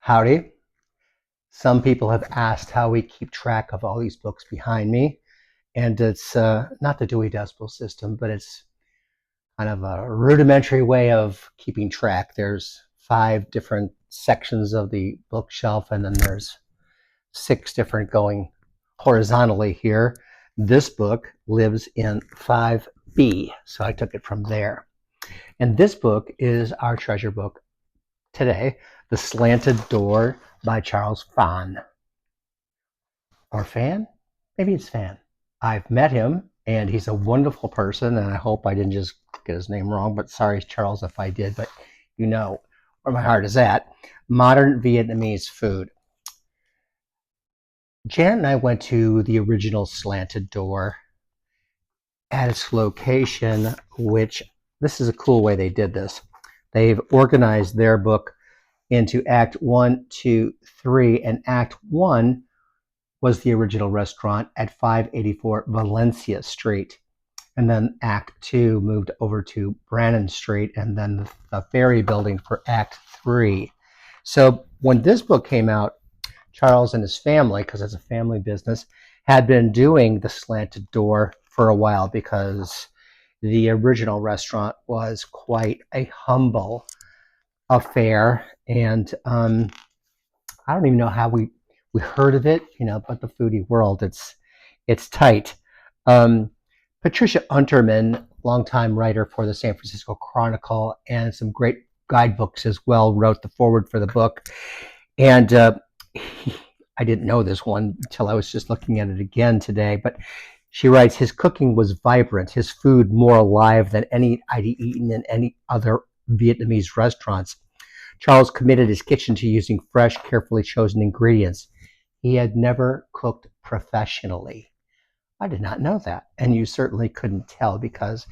Howdy. Some people have asked how we keep track of all these books behind me, and it's not the Dewey Decimal System, but it's kind of a rudimentary way of keeping track. There's 5 different sections of the bookshelf, and then there's 6 different going horizontally here. This book lives in 5B, so I took it from there. And this book is our treasure book today, The Slanted Door by Charles Phan. Or Phan? Maybe it's Phan. I've met him, and he's a wonderful person, and I hope I didn't just get his name wrong, but sorry, Charles, if I did, but you know where my heart is at. Modern Vietnamese food. Janet and I went to the original Slanted Door at its location, which this is a cool way they did this. They've organized their book into Act 1, 2, 3, and Act 1 was the original restaurant at 584 Valencia Street. And then Act 2 moved over to Brannan Street, and then the ferry building for Act 3. So when this book came out, Charles and his family, because it's a family business, had been doing the Slanted Door for a while because the original restaurant was quite a humble affair. And I don't even know how we heard of it, but the foodie world, it's tight. Patricia Unterman, longtime writer for the San Francisco Chronicle and some great guidebooks as well, wrote the foreword for the book. And I didn't know this one until I was just looking at it again today, but she writes, his cooking was vibrant, his food more alive than any I'd eaten in any other Vietnamese restaurants. Charles committed his kitchen to using fresh, carefully chosen ingredients. He had never cooked professionally. I did not know that, and you certainly couldn't tell because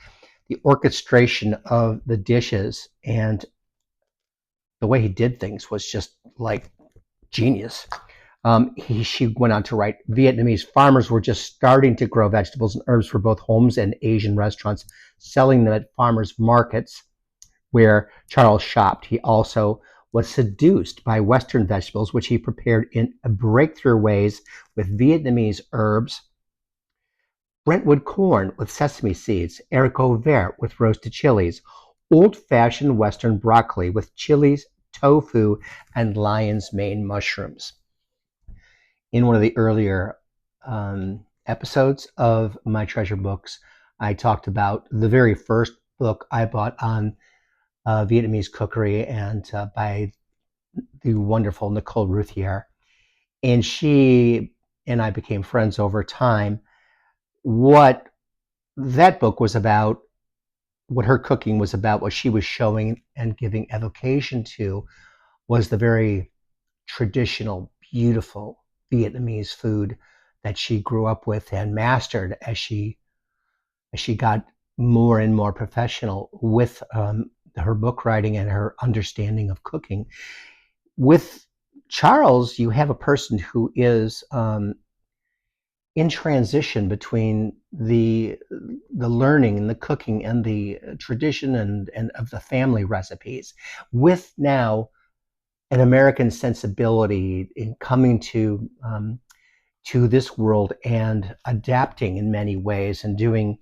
the orchestration of the dishes and the way he did things was just like genius. She went on to write, Vietnamese farmers were just starting to grow vegetables and herbs for both homes and Asian restaurants, selling them at farmers markets where Charles shopped. He also was seduced by Western vegetables, which he prepared in breakthrough ways with Vietnamese herbs, Brentwood corn with sesame seeds, haricot vert with roasted chilies, old-fashioned Western broccoli with chilies, tofu, and lion's mane mushrooms. In one of the earlier episodes of my treasure books, I talked about the very first book I bought on Vietnamese cookery and by the wonderful Nicole Routhier. And she and I became friends over time. What that book was about, what her cooking was about, what she was showing and giving evocation to was the very traditional, beautiful Vietnamese food that she grew up with and mastered as she got more and more professional with her book writing and her understanding of cooking. With Charles, you have a person who is in transition between the learning and the cooking and the tradition and of the family recipes, with now an American sensibility in coming to this world and adapting in many ways and doing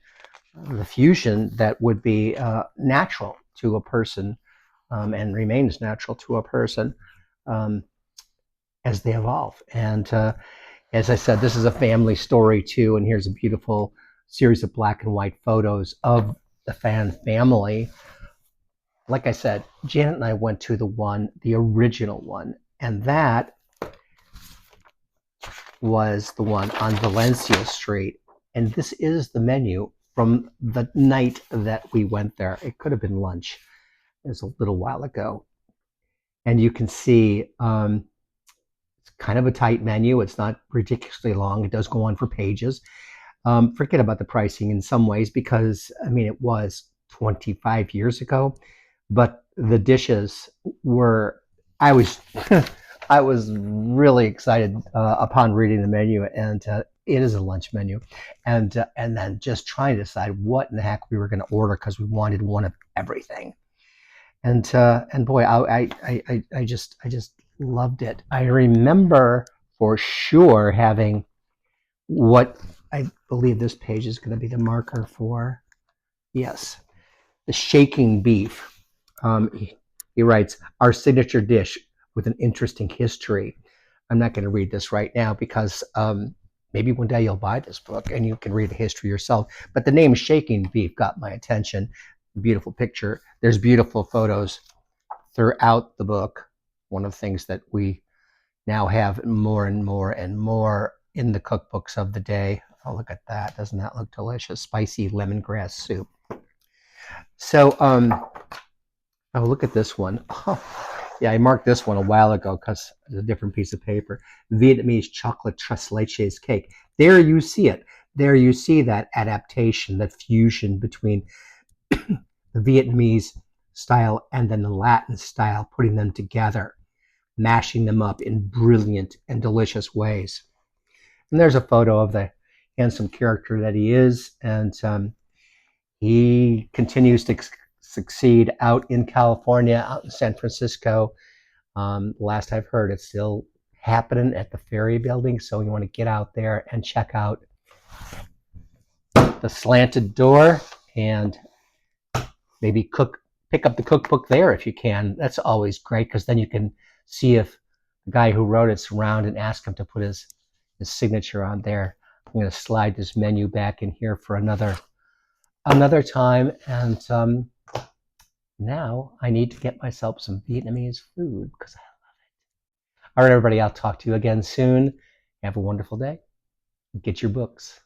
the fusion that would be natural to a person and remains natural to a person as they evolve. And as I said, this is a family story too, and here's a beautiful series of black and white photos of the Phan family. Like I said, Janet and I went to the original one, and that was the one on Valencia Street. And this is the menu from the night that we went there. It could have been lunch. It was a little while ago. And you can see it's kind of a tight menu. It's not ridiculously long. It does go on for pages. Forget about the pricing in some ways because, it was 25 years ago. But the dishes were, I was I was really excited upon reading the menu, and it is a lunch menu, and then just trying to decide what in the heck we were going to order because we wanted one of everything, and boy, I just Loved it. I remember for sure having what I believe this page is going to be the marker for. Yes, the shaking beef. He writes, our signature dish with an interesting history. I'm not going to read this right now because maybe one day you'll buy this book and you can read the history yourself. But the name Shaking Beef got my attention. Beautiful picture. There's beautiful photos throughout the book. One of the things that we now have more and more and more in the cookbooks of the day. Oh, look at that. Doesn't that look delicious? Spicy lemongrass soup. So, oh, look at this one. Oh, yeah, I marked this one a while ago because it's a different piece of paper. Vietnamese chocolate tres leches cake. There you see it. There you see that adaptation, that fusion between the Vietnamese style and then the Latin style, putting them together, mashing them up in brilliant and delicious ways. And there's a photo of the handsome character that he is, and he continues to succeed out in California, out in San Francisco. Last I've heard, it's still happening at the Ferry Building, so you want to get out there and check out the Slanted Door and maybe pick up the cookbook there if you can. That's always great because then you can see if the guy who wrote it's around and ask him to put his signature on there. I'm going to slide this menu back in here for another time, and now I need to get myself some Vietnamese food because I love it. All right, everybody, I'll talk to you again soon. Have a wonderful day. Get your books.